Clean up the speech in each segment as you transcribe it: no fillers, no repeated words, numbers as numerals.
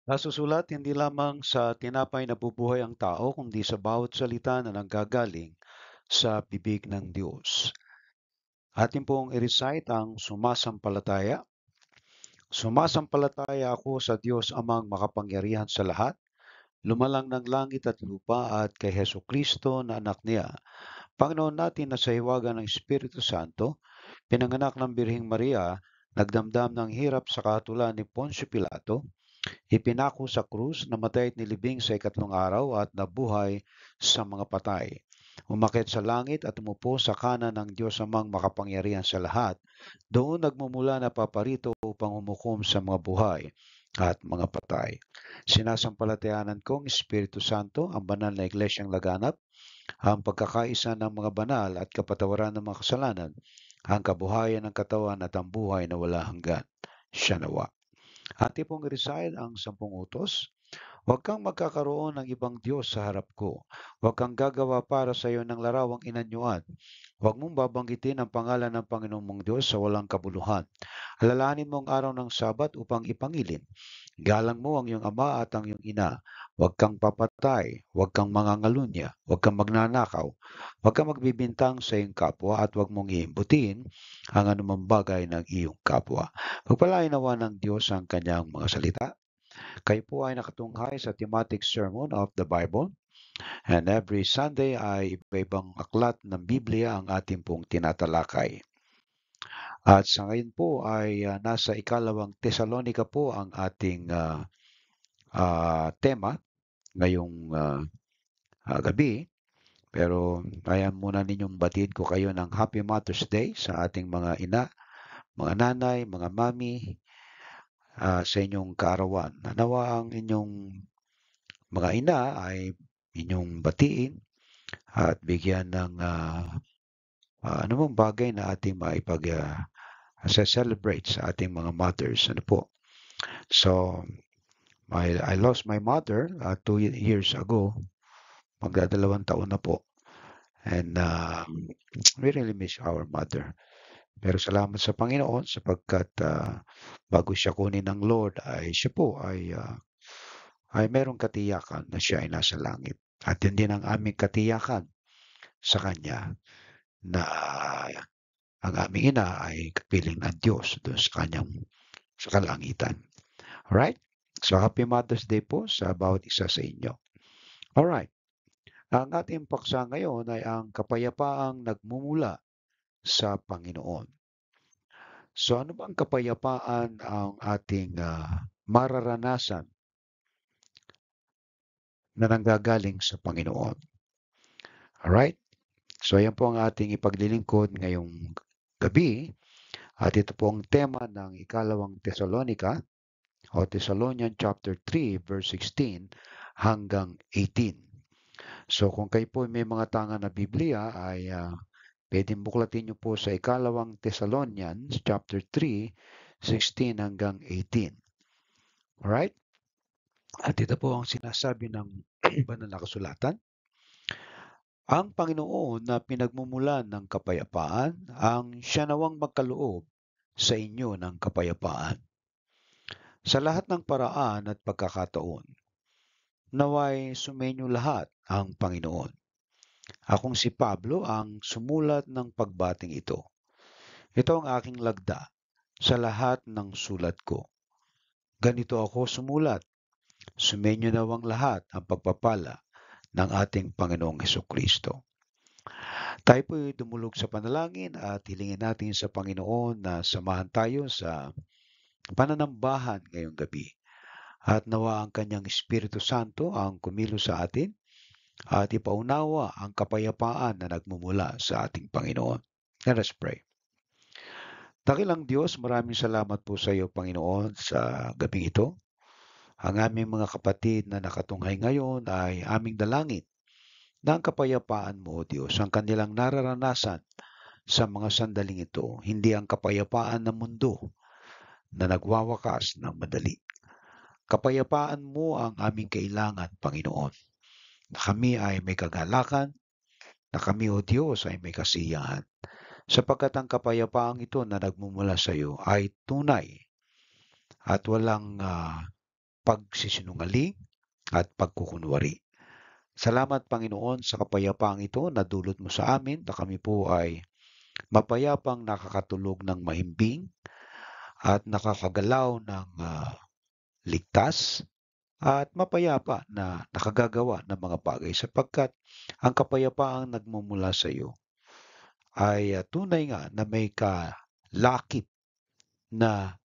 Nasusulat hindi lamang sa tinapay na bubuhay ang tao, kundi sa bawat salita na nanggagaling sa bibig ng Diyos. Atin pong i-recite ang sumasampalataya. Sumasampalataya ako sa Diyos amang makapangyarihan sa lahat, lumalang ng langit at lupa at kay Heso Kristo na anak niya, Panginoon natin na sa hiwaga ng Espiritu Santo, pinanganak ng Birhing Maria, nagdamdam ng hirap sa katulad ni Poncio Pilato, ipinako sa krus, namatay at nilibing sa ikatlong araw at nabuhay sa mga patay. Umakyat sa langit at umupo sa kanan ng Diyos amang makapangyarihan sa lahat. Doon nagmumula na paparito upang humukom sa mga buhay at mga patay. Sinasampalatayanan kong Espiritu Santo, ang banal na iglesyang laganap, ang pagkakaisa ng mga banal at kapatawaran ng mga kasalanan, ang kabuhayan ng katawan at ang buhay na wala hanggan. Siya nawa. Atin pong i-recite ang 10 utos. Huwag kang magkakaroon ng ibang Diyos sa harap ko. Huwag kang gagawa para sa iyo ng larawang inanyuan. Huwag mong babanggitin ang pangalan ng Panginoong mong Diyos sa walang kabuluhan. Alalahanin mo ang araw ng Sabat upang ipangilin. Galang mo ang iyong ama at ang iyong ina. Huwag kang papatay, huwag kang mangangalunya, huwag kang magnanakaw, huwag kang magbibintang sa iyong kapwa at huwag mong iimbutin ang anumang bagay ng iyong kapwa. Pagpalain nawa ng Diyos ang kanyang mga salita. Kayo po ay nakatunghay sa thematic sermon of the Bible, and every Sunday ay iba-ibang aklat ng Biblia ang ating pong tinatalakay. At sa ngayon po ay nasa ikalawang Tesalonika po ang ating tema ngayong gabi. Pero ayan muna ninyong batid ko kayo ng Happy Mother's Day sa ating mga ina, mga nanay, mga mami, sa inyong kaarawan. Nawa ang inyong mga ina ay inyong batiin at bigyan ng anumang bagay na ating celebrate sa ating mga mothers. Ano po? So, I lost my mother 2 years ago. Magdadalawang taon na po. And we really miss our mother. Pero salamat sa Panginoon sapagkat bago siya kunin ng Lord ay siya po ay merong katiyakan na siya ay nasa langit. At yun din ang aming katiyakan sa Kanya na ang aming ina ay kapiling ng Diyos doon sa kalangitan. Alright? So happy Mother's Day po sa bawat isa sa inyo. Alright. Ang ating paksa ngayon ay ang kapayapaang nagmumula sa Panginoon. So ano bang kapayapaan ang ating mararanasan na nanggagaling sa Panginoon? Alright? So ayan po ang ating ipaglilingkod ngayong gabi at ito po ang tema ng ikalawang Tesalonica o Thessalonian chapter 3 verse 16 hanggang 18. So kung kayo po may mga tanga na Biblia ay pwedeng buklatin niyo po sa ikalawang Thessalonians chapter 3, 16 hanggang 18. Alright? At ito po ang sinasabi ng banal na kasulatan. Ang Panginoon na pinagmumulan ng kapayapaan ang siya nawang magkaloob sa inyo ng kapayapaan. Sa lahat ng paraan at pagkakataon, naway sumenyo lahat ang Panginoon. Akong si Pablo ang sumulat ng pagbating ito. Ito ang aking lagda sa lahat ng sulat ko. Ganito ako sumulat. Sumenyo nawang lahat ang pagpapala ng ating Panginoong Hesukristo. Tayo po dumulog sa panalangin at hilingin natin sa Panginoon na samahan tayo sa pananambahan ngayong gabi. At nawa ang kanyang Espiritu Santo ang kumilos sa atin at ipaunawa ang kapayapaan na nagmumula sa ating Panginoon. Let us pray. Dakilang Diyos, maraming salamat po sa iyo, Panginoon, sa gabing ito. Ang aming mga kapatid na nakatunghay ngayon ay aming dalangin na ang kapayapaan mo, O Diyos, ang kanilang nararanasan sa mga sandaling ito, hindi ang kapayapaan ng mundo na nagwawakas ng madali. Kapayapaan mo ang aming kailangan, Panginoon, na kami ay may kagalakan, na kami, O Diyos, ay may kasiyahan. Sapagkat ang kapayapaang ito na nagmumula sa iyo ay tunay at walang pagsisinungaling at pagkukunwari. Salamat, Panginoon, sa kapayapaang ito na dulot mo sa amin na kami po ay mapayapang nakakatulog ng mahimbing at nakakagalaw ng ligtas at mapayapa na nakagagawa ng mga bagay sapagkat ang kapayapaang nagmumula sa iyo ay tunay nga na may kalakip na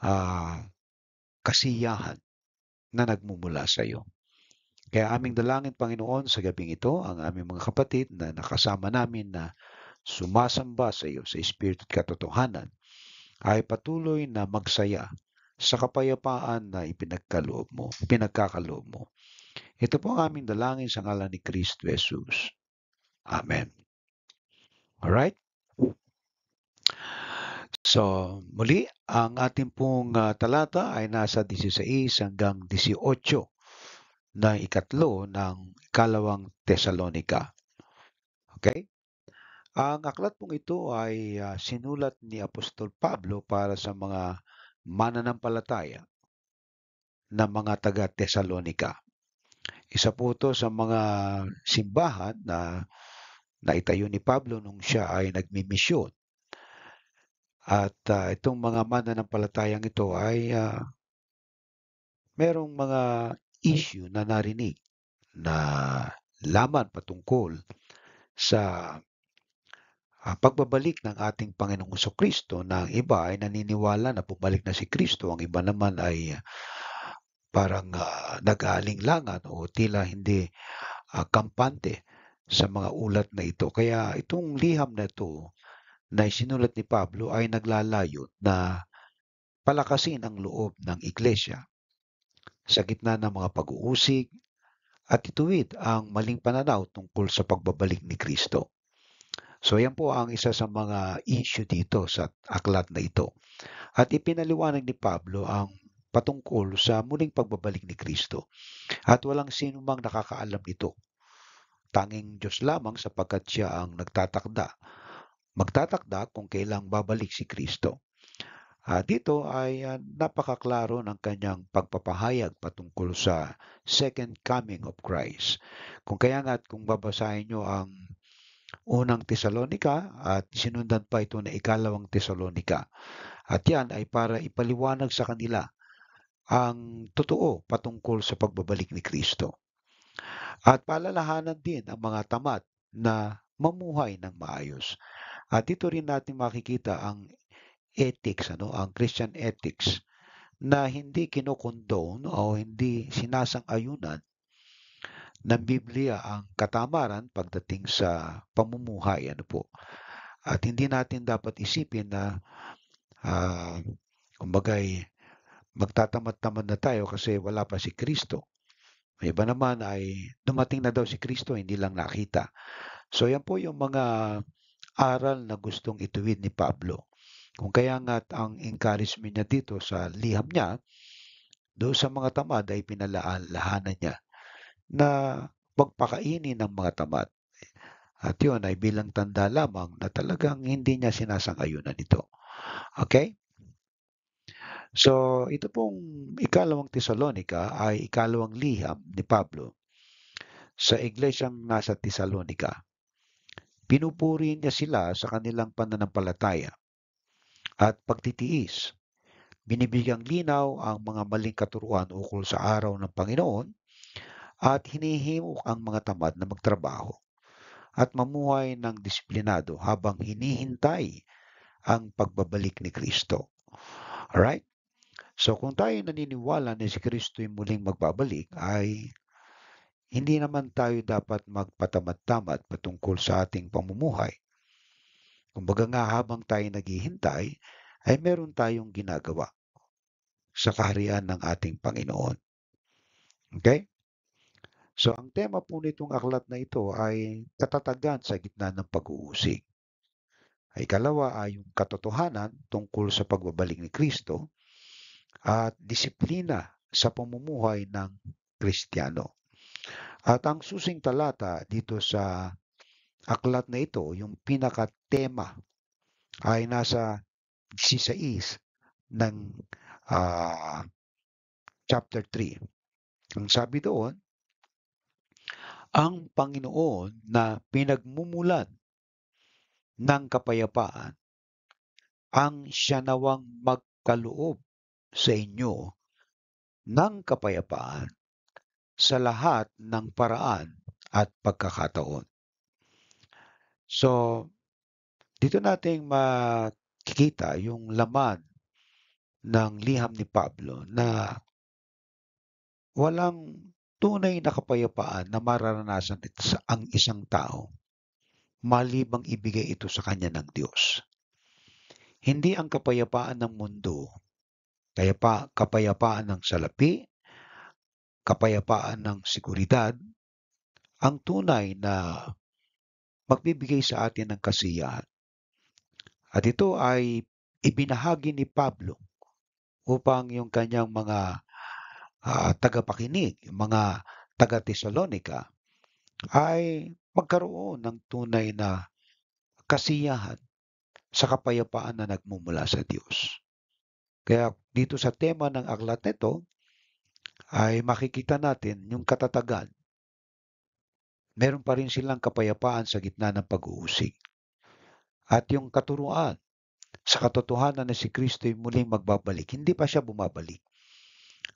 ah, kasiyahan na nagmumula sa iyo. Kaya aming dalangin, Panginoon, sa gabing ito, ang aming mga kapatid na nakasama namin na sumasamba sa iyo sa Espiritu at katotohanan ay patuloy na magsaya sa kapayapaan na pinagkakaloob mo. Ito po ang aming dalangin sa ngalan ni Kristo Jesus. Amen. Alright? So, muli, ang ating pong talata ay nasa 16 hanggang 18 na ikatlo ng ikalawang Tesalonika. Okay? Ang aklat pong ito ay sinulat ni Apostol Pablo para sa mga mananampalataya na mga taga-Tesalonika. Isa po ito sa mga simbahan na naitayo ni Pablo nung siya ay nagmimisyon. At itong mga mananampalatayang ito ay merong mga issue na narinig na laman patungkol sa pagbabalik ng ating Panginoong Kristo na ang iba ay naniniwala na bumalik na si Kristo, ang iba naman ay parang nag-aalinlangan o tila hindi kampante sa mga ulat na ito. Kaya itong liham na ito na isinulat ni Pablo ay naglalayo na palakasin ang loob ng iglesia sa gitna ng mga pag-uusig at ituwid ang maling pananaw tungkol sa pagbabalik ni Kristo. So yan po ang isa sa mga issue dito sa aklat na ito. At ipinaliwanag ni Pablo ang patungkol sa muling pagbabalik ni Kristo. At walang sino mang nakakaalam nito. Tanging Diyos lamang sapagkat siya ang magtatakda kung kailang babalik si Kristo. Dito ay napakaklaro ng kanyang pagpapahayag patungkol sa second coming of Christ. Kung babasahin nyo ang unang Tesalonika at sinundan pa ito na ikalawang Tesalonika. At yan ay para ipaliwanag sa kanila ang totoo patungkol sa pagbabalik ni Kristo. At paalalahanan din ang mga tamad na mamuhay ng maayos. At dito rin natin makikita ang ethics, ang Christian ethics na hindi kinokondone o hindi sinasang-ayunan ng Biblia ang katamaran pagdating sa pamumuhay. At hindi natin dapat isipin na kumbagay magtatamad-tamad na tayo kasi wala pa si Kristo. May iba naman ay dumating na daw si Kristo, hindi lang nakita. So yan po yung mga aral na gustong ituwid ni Pablo. Kung kaya nga ang encouragement niya dito sa liham niya, doon sa mga tamad ay pinalaalahanan niya na pagpakainin ng mga tamad. At yun ay bilang tanda lamang na talagang hindi niya sinasang-ayunan ito. Okay? So, ito pong ikalawang Tesalonika ay ikalawang liham ni Pablo sa iglesyang nasa Tesalonika. Pinupuri niya sila sa kanilang pananampalataya at pagtitiis. Binibigyang linaw ang mga maling katuruan ukol sa araw ng Panginoon at hinihimok ang mga tamad na magtrabaho at mamuhay ng disiplinado habang hinihintay ang pagbabalik ni Kristo. Alright? So kung tayo naniniwala na si Kristo ay muling magbabalik, ay hindi naman tayo dapat magpatamad-tamad patungkol sa ating pamumuhay. Kumbaga nga habang tayo naghihintay, ay meron tayong ginagawa sa kaharian ng ating Panginoon. Okay? So ang tema po nitong aklat na ito ay katatagan sa gitna ng pag-uusig. Ikalawa ay yung katotohanan tungkol sa pagbabalik ni Kristo at disiplina sa pamumuhay ng Kristiyano. At ang susing talata dito sa aklat na ito, yung pinaka-tema ay nasa 16 ng chapter 3. Ang sabi doon, ang Panginoon na pinagmumulan ng kapayapaan ang siya nawang magkaloob sa inyo ng kapayapaan sa lahat ng paraan at pagkakataon. So, dito natin makikita yung laman ng liham ni Pablo na walang tunay na kapayapaan na mararanasan ang isang tao malibang ibigay ito sa kanya ng Diyos. Hindi ang kapayapaan ng mundo, kapayapaan ng salapi, kapayapaan ng seguridad, ang tunay na magbibigay sa atin ng kasiyahan. At ito ay ibinahagi ni Pablo upang yung kanyang mga tagapakinig, mga taga-Tesalonika, ay magkaroon ng tunay na kasiyahan sa kapayapaan na nagmumula sa Diyos. Kaya dito sa tema ng aklat nito ay makikita natin yung katatagan. Meron pa rin silang kapayapaan sa gitna ng pag-uusig. At yung katuruan sa katotohanan na si Kristo ay muling magbabalik, hindi pa siya bumabalik.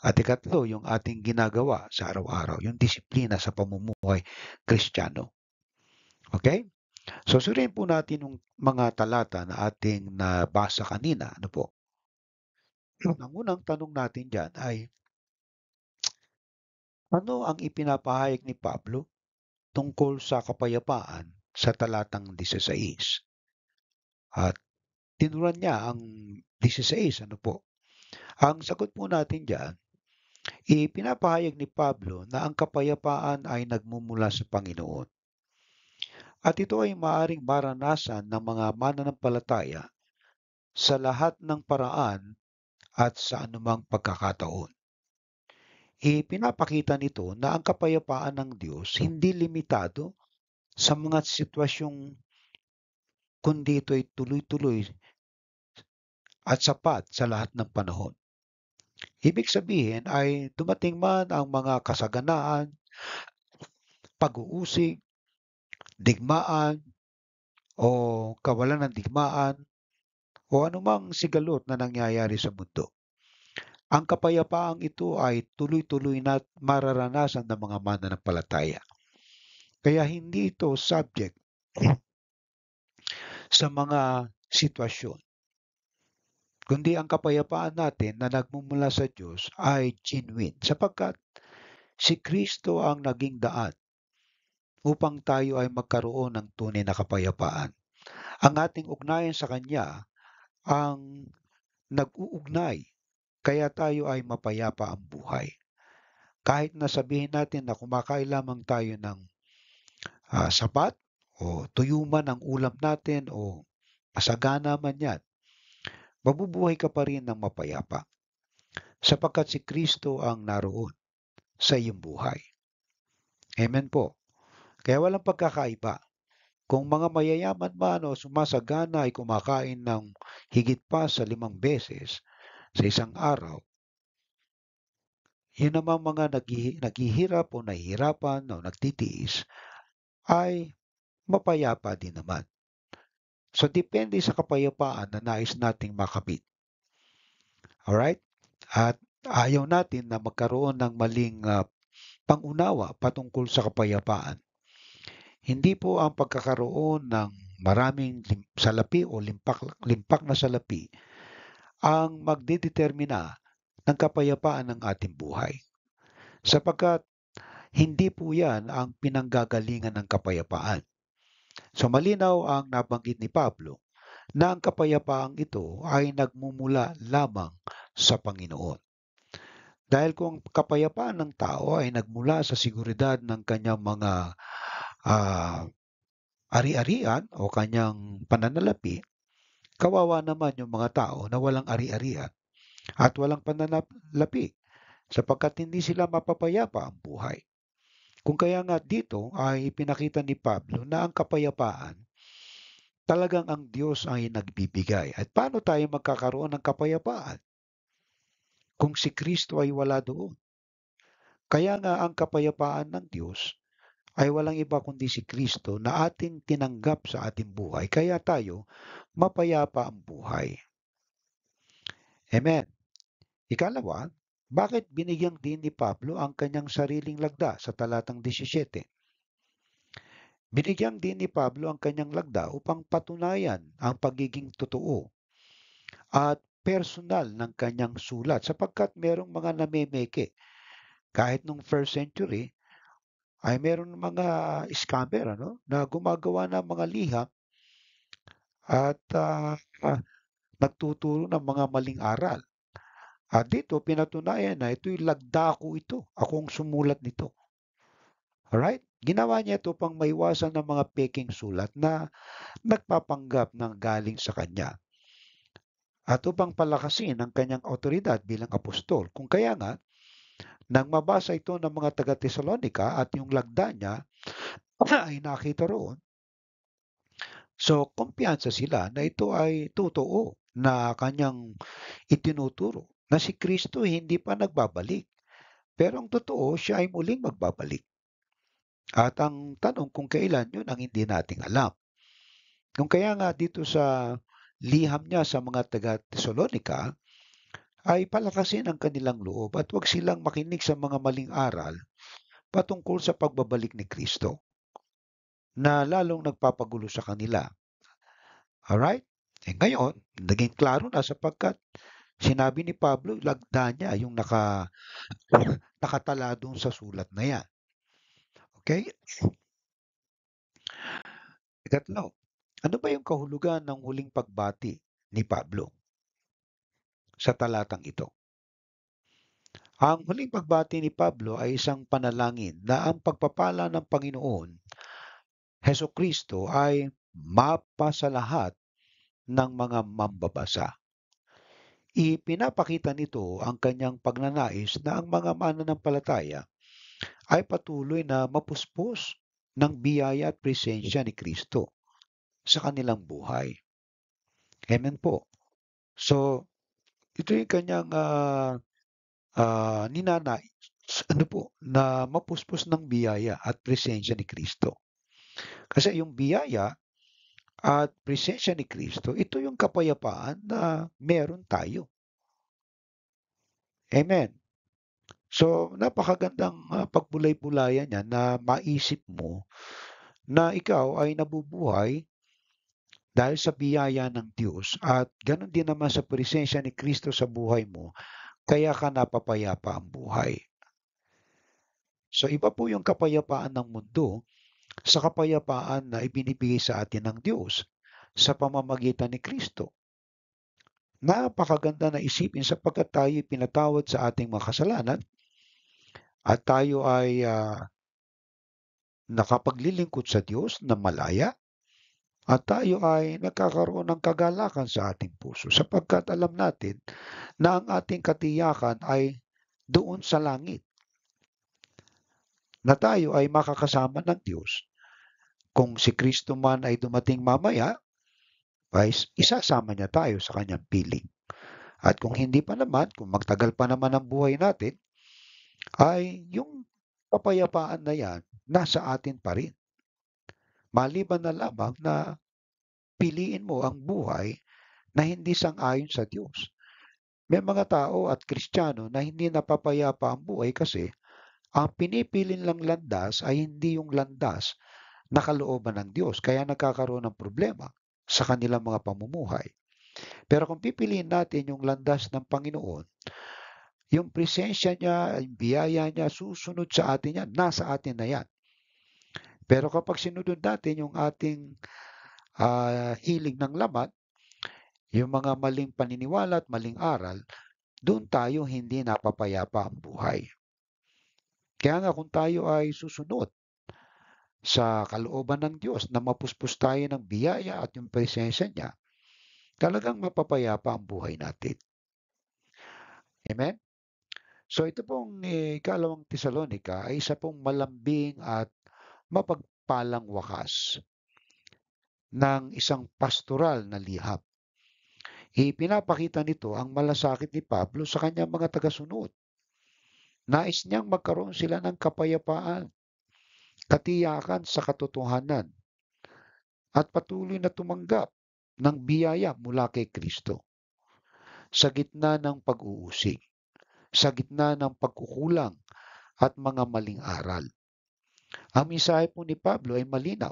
At ikatlo, yung ating ginagawa sa araw-araw, yung disiplina sa pamumuhay Kristiyano. Okay? So, suriin po natin yung mga talata na ating nabasa kanina. Ano po? Ang unang tanong natin dyan ay, ano ang ipinapahayag ni Pablo tungkol sa kapayapaan sa talatang 16? At tinuran niya ang 16. Ano po? Ang sagot po natin dyan, ipinapahayag ni Pablo na ang kapayapaan ay nagmumula sa Panginoon. At ito ay maaaring maranasan ng mga mananampalataya sa lahat ng paraan at sa anumang pagkakataon. Ipinapakita nito na ang kapayapaan ng Diyos hindi limitado sa mga sitwasyong kundi ito ay tuloy-tuloy at sapat sa lahat ng panahon. Ibig sabihin ay dumating man ang mga kasaganaan, pag-uusig, digmaan, o kawalan ng digmaan, o anumang sigalot na nangyayari sa mundo. Ang kapayapaang ito ay tuloy-tuloy na mararanasan ng mga mananampalataya. Kaya hindi ito subject sa mga sitwasyon, kundi ang kapayapaan natin na nagmumula sa Diyos ay genuine sapagkat si Kristo ang naging daan upang tayo ay magkaroon ng tunay na kapayapaan. Ang ating ugnayan sa Kanya ang nag-uugnay kaya tayo ay mapayapa ang buhay. Kahit na sabihin natin na kumakain lamang tayo ng sapat o tuyo man ang ulam natin o masagana man yan, mabubuhay ka pa rin ng mapayapa sapagkat si Kristo ang naroon sa iyong buhay. Amen po. Kaya walang pagkakaiba. Kung mga mayayaman man o sumasagana ay kumakain ng higit pa sa 5 beses sa isang araw, yun namang mga naghihirap o nahihirapan o nagtitiis ay mapayapa din naman. So, depende sa kapayapaan na nais nating makapit. Alright? At ayaw natin na magkaroon ng maling pangunawa patungkol sa kapayapaan. Hindi po ang pagkakaroon ng maraming salapi o limpak na salapi ang magdedetermina ng kapayapaan ng ating buhay. Sapagkat hindi po yan ang pinanggagalingan ng kapayapaan. So malinaw ang nabanggit ni Pablo na ang kapayapaang ito ay nagmumula lamang sa Panginoon. Dahil kung kapayapaan ng tao ay nagmula sa seguridad ng kanyang mga ari-arian o kanyang pananalapi, kawawa naman yung mga tao na walang ari-arian at walang pananalapi sapagkat hindi sila mapapayapa ang buhay. Kung kaya nga dito ay ipinakita ni Pablo na ang kapayapaan talagang ang Diyos ay nagbibigay. At paano tayo magkakaroon ng kapayapaan? kung si Kristo ay wala doon. Kaya nga ang kapayapaan ng Diyos ay walang iba kundi si Kristo na ating tinanggap sa ating buhay. Kaya tayo mapayapa ang buhay. Amen. Ikalawa, bakit binigyang din ni Pablo ang kanyang sariling lagda sa talatang 17? Binigyan din ni Pablo ang kanyang lagda upang patunayan ang pagiging totoo at personal ng kanyang sulat sapagkat merong mga namemeke. Kahit nung first century ay meron mga scammer na gumagawa ng mga liham at nagtuturo ng mga maling aral. At dito pinatunayan na ito'y lagda ko ito. Akong sumulat nito. Alright? Ginawa niya ito pang maiwasan ng mga peking sulat na nagpapanggap ng galing sa kanya. At upang palakasin ang kanyang otoridad bilang apostol. Kung kaya nga, nang mabasa ito ng mga taga-Tesalonica at yung lagda niya ay nakita roon, so kumpiyansa sila na ito ay totoo na kanyang itinuturo na si Kristo hindi pa nagbabalik. Pero ang totoo, siya ay muling magbabalik. At ang tanong kung kailan yun ang hindi nating alam. Kung kaya nga dito sa liham niya sa mga taga-Tesalonica, ay palakasin ang kanilang loob at huwag silang makinig sa mga maling aral patungkol sa pagbabalik ni Kristo na lalong nagpapagulo sa kanila. Alright? Ngayon, naging klaro na sapagkat sinabi ni Pablo, lagda niya yung nakatala doon sa sulat na yan. Okay? Ikatlo, ano ba yung kahulugan ng huling pagbati ni Pablo sa talatang ito? Ang huling pagbati ni Pablo ay isang panalangin na ang pagpapala ng Panginoon Hesukristo ay mapasalahat ng mga mambabasa. Ipinapakita nito ang kanyang pagnanais na ang mga mananampalataya ay patuloy na mapuspos ng biyaya at presensya ni Kristo sa kanilang buhay. Amen po. So, ito yung kanyang ninanais na mapuspos ng biyaya at presensya ni Kristo. Kasi yung biyaya at presensya ni Kristo, ito yung kapayapaan na meron tayo. Amen. So, napakagandang pagbulay-bulayan niya na maisip mo na ikaw ay nabubuhay dahil sa biyaya ng Diyos at ganun din naman sa presensya ni Kristo sa buhay mo, kaya ka napapayapa ang buhay. So, iba po yung kapayapaan ng mundo sa kapayapaan na ibinibigay sa atin ng Diyos sa pamamagitan ni Kristo. Napakaganda na isipin sapagkat tayo pinatawad sa ating mga kasalanan at tayo ay nakapaglilingkod sa Diyos na malaya at tayo ay nagkakaroon ng kagalakan sa ating puso sapagkat alam natin na ang ating katiyakan ay doon sa langit na tayo ay makakasama ng Diyos. Kung si Kristo man ay dumating mamaya, ay isasama niya tayo sa kanyang piling. At kung hindi pa naman, kung magtagal pa naman ang buhay natin, ay yung kapayapaan na yan, nasa atin pa rin. Maliban na lamang na piliin mo ang buhay na hindi sang-ayon sa Diyos. May mga tao at Kristiyano na hindi napapayapa ang buhay kasi ang pinipilin lang landas ay hindi yung landas na kalooban ng Diyos. Kaya nagkakaroon ng problema sa kanilang mga pamumuhay. Pero kung pipiliin natin yung landas ng Panginoon, yung presensya niya, yung biyaya niya, susunod sa atin yan, nasa atin na yan. Pero kapag sinunod natin yung ating hilig ng laman, yung mga maling paniniwala at maling aral, doon tayo hindi napapayapa ang buhay. Kaya nga kung tayo ay susunod sa kalooban ng Diyos na mapuspos tayo ng biyaya at yung presensya niya, talagang mapapayapa ang buhay natin. Amen? So ito pong ikalawang Tesalonica ay isa pong malambing at mapagpalang wakas ng isang pastoral na liham. Ipinapakita nito ang malasakit ni Pablo sa kanyang mga tagasunod. Nais niyang magkaroon sila ng kapayapaan, katiyakan sa katotohanan, at patuloy na tumanggap ng biyaya mula kay Kristo sa gitna ng pag-uusig, sa gitna ng pagkukulang at mga maling aral. Ang mensahe po ni Pablo ay malinaw.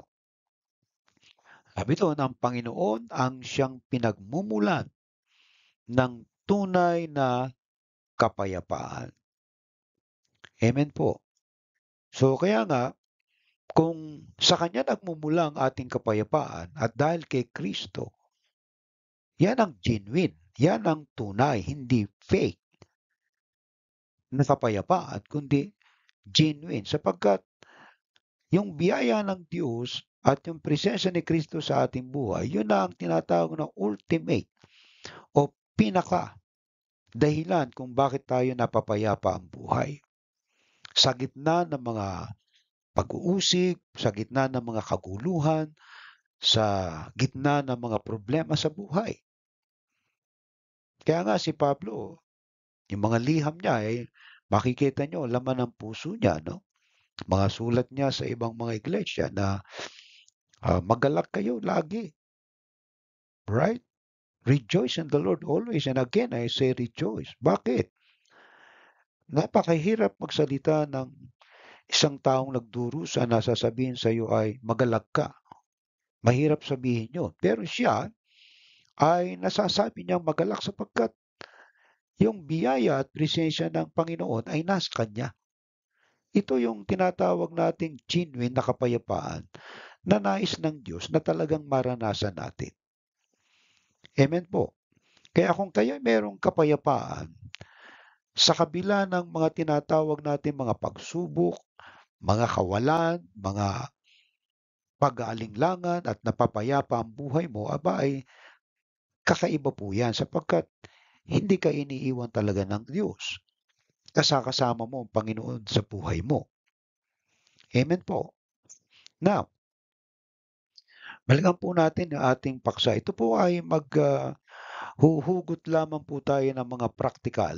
Sabi doon, ang Panginoon ang siyang pinagmumulan ng tunay na kapayapaan. Amen po. So kaya nga, kung sa Kanya nagmumula ang ating kapayapaan at dahil kay Kristo, yan ang genuine, yan ang tunay, hindi fake na kapayapaan, kundi genuine. Sapagkat yung biyaya ng Diyos at yung presensya ni Kristo sa ating buhay, yun na ang tinatawag na ultimate o pinaka dahilan kung bakit tayo napapayapa ang buhay. Sa gitna ng mga pag-uusig, sa gitna ng mga kaguluhan, sa gitna ng mga problema sa buhay. Kaya nga si Pablo, yung mga liham niya ay makikita nyo laman ng puso niya, no? Mga sulat niya sa ibang mga iglesia na magalak kayo lagi, right? Rejoice in the Lord always. And again, I say rejoice. Bakit? Napakahirap magsalita ng isang taong nagdurusa na sasabihin sa iyo ay magalag ka. Mahirap sabihin yun. Pero siya ay nasasabi niyang magalak sapagkat yung biyaya at presensya ng Panginoon ay nasa kanya. Ito yung tinatawag nating genuine na kapayapaan na nais ng Diyos na talagang maranasan natin. Amen po. Kaya kung kayo merong kapayapaan, sa kabila ng mga tinatawag natin mga pagsubok, mga kawalan, mga pag-aalinlangan at napapayapa ang buhay mo, aba ay kakaiba po yan sapagkat hindi ka iniiwan talaga ng Diyos. Kasama mo ang Panginoon sa buhay mo. Amen po. Now, balikan po natin ang ating paksa. Ito po ay huhugot lamang po tayo ng mga practical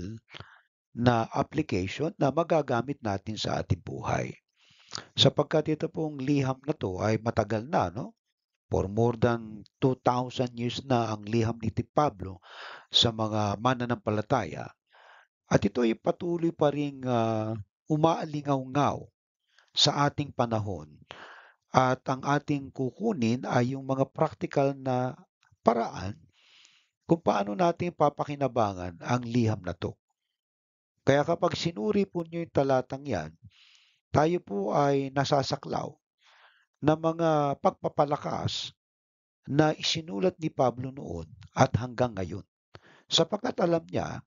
na application na magagamit natin sa ating buhay. Sapagkat ito pong liham na to ay matagal na, no? For more than 2,000 years na ang liham ni Pablo sa mga mananampalataya. At ito ay patuloy pa ring umaalingaw-ngaw sa ating panahon. At ang ating kukunin ay yung mga practical na paraan kung paano natin papakinabangan ang liham na to. Kaya kapag sinuri po niyo yung talatang yan, tayo po ay nasasaklaw ng mga pagpapalakas na isinulat ni Pablo noon at hanggang ngayon. Sapagkat alam niya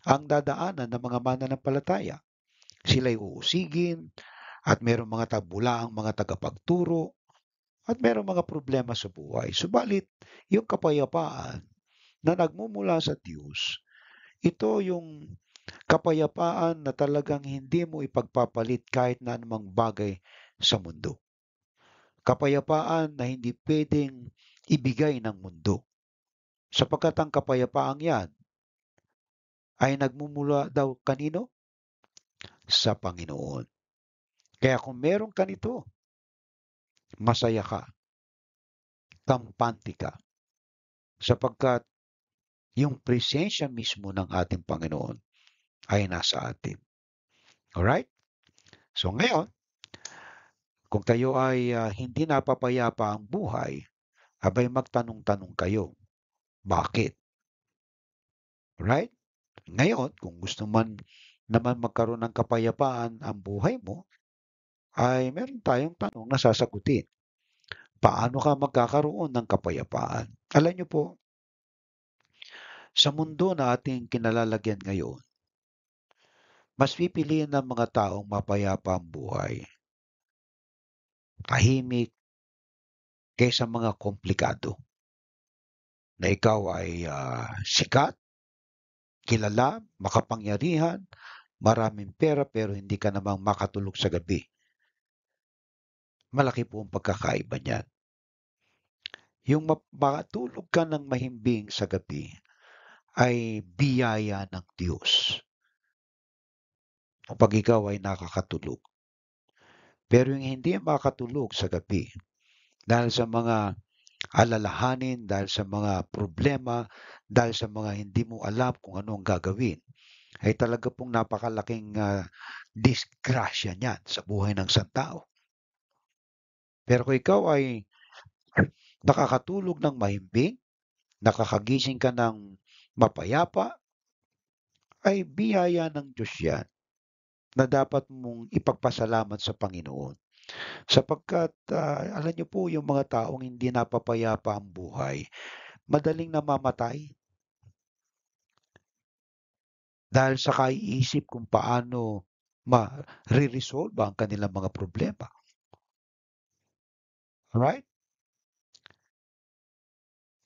ang dadaanan ng mga mananampalataya. Sila'y uusigin at mayroong mga tabulaang mga tagapagturo at mayroong mga problema sa buhay. Subalit, yung kapayapaan na nagmumula sa Diyos, ito yung kapayapaan na talagang hindi mo ipagpapalit kahit na anumang bagay sa mundo. Kapayapaan na hindi pwedeng ibigay ng mundo. Sapagkat ang kapayapaang yan ay nagmumula daw kanino? Sa Panginoon. Kaya kung meron ka nito, masaya ka, kampante ka, sapagkat yung presensya mismo ng ating Panginoon ay nasa atin. Alright? So ngayon, kung kayo ay hindi napapayapa ang buhay, abay magtanong-tanong kayo. Bakit? Right? Ngayon, kung gusto man naman magkaroon ng kapayapaan ang buhay mo, ay meron tayong tanong na sasagutin. Paano ka magkakaroon ng kapayapaan? Alam niyo po, sa mundo na ating kinalalagyan ngayon, mas pipiliin ng mga taong mapayapa ang buhay, tahimik, kaysa mga komplikado. Na ikaw ay sikat, kilala, makapangyarihan, maraming pera pero hindi ka namang makatulog sa gabi. Malaki po ang pagkakaiba niyan. Yung makatulog ka ng mahimbing sa gabi ay biyaya ng Diyos kapag ikaw ay nakakatulog. Pero yung hindi makatulog sa gabi dahil sa mga alalahanin, dahil sa mga problema, dahil sa mga hindi mo alam kung ano ang gagawin, ay talaga pong napakalaking disgrasya niyan sa buhay ng isang tao. Pero kung ikaw ay nakakatulog ng mahimbing, nakakagising ka ng mapayapa, ay biyaya ng Diyos yan na dapat mong ipagpasalamat sa Panginoon. Sapagkat alam niyo po yung mga taong hindi napapayapa ang buhay, madaling namamatay dahil sa kaiisip kung paano ma-resolve ang kanilang mga problema. Alright?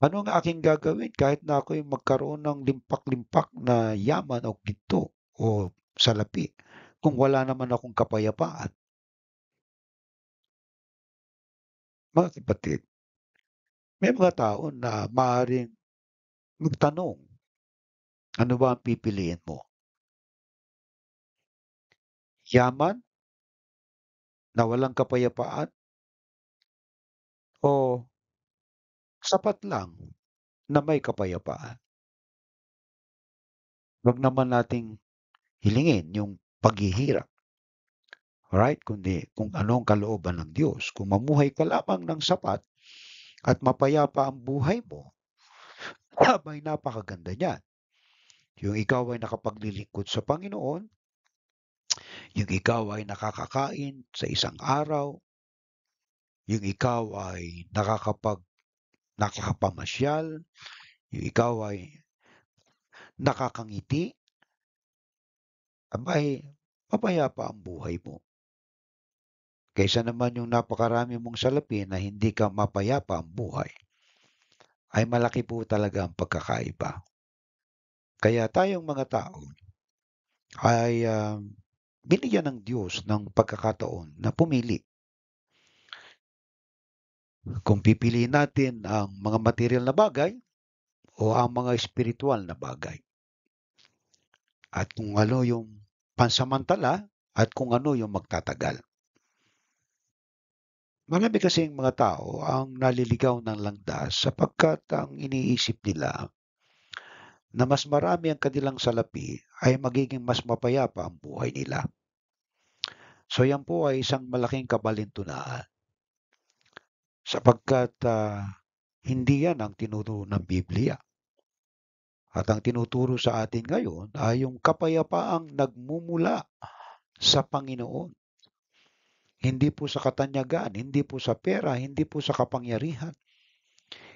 Ano ang aking gagawin kahit na ako'y magkaroon ng limpak-limpak na yaman o ginto o salapi kung wala naman akong kapayapaan? Mga kapatid, may mga tao na maaaring magtanong, ano ba ang pipiliin mo? Yaman na walang kapayapaan o sapat lang na may kapayapaan? Wag naman nating hilingin yung paghihirap, alright? Kundi kung ano ang kalooban ng Diyos. Kung mamuhay ka lamang ng sapat at mapayapa ang buhay mo, aba'y napakaganda niyan. Yung ikaw ay nakapaglilingkod sa Panginoon, yung ikaw ay nakakakain sa isang araw, yung ikaw ay nakakapamasyal, yung ikaw ay nakakangiti, aba'y mapayapa ang buhay mo. Kaysa naman yung napakarami mong salapi na hindi ka mapayapa ang buhay, ay malaki po talaga ang pagkakaiba. Kaya tayong mga tao ay binigyan ng Diyos ng pagkakataon na pumili. Kung pipiliin natin ang mga material na bagay o ang mga espiritual na bagay. At kung ano yung pansamantala at kung ano yung magtatagal. Marami kasing mga tao ang naliligaw ng landas sapagkat ang iniisip nila na mas marami ang kanilang salapi ay magiging mas mapayapa ang buhay nila. So yan po ay isang malaking kabalintunaan sapagkat hindi yan ang tinuturo ng Biblia. At ang tinuturo sa atin ngayon ay yung kapayapaang nagmumula sa Panginoon. Hindi po sa katanyagan, hindi po sa pera, hindi po sa kapangyarihan,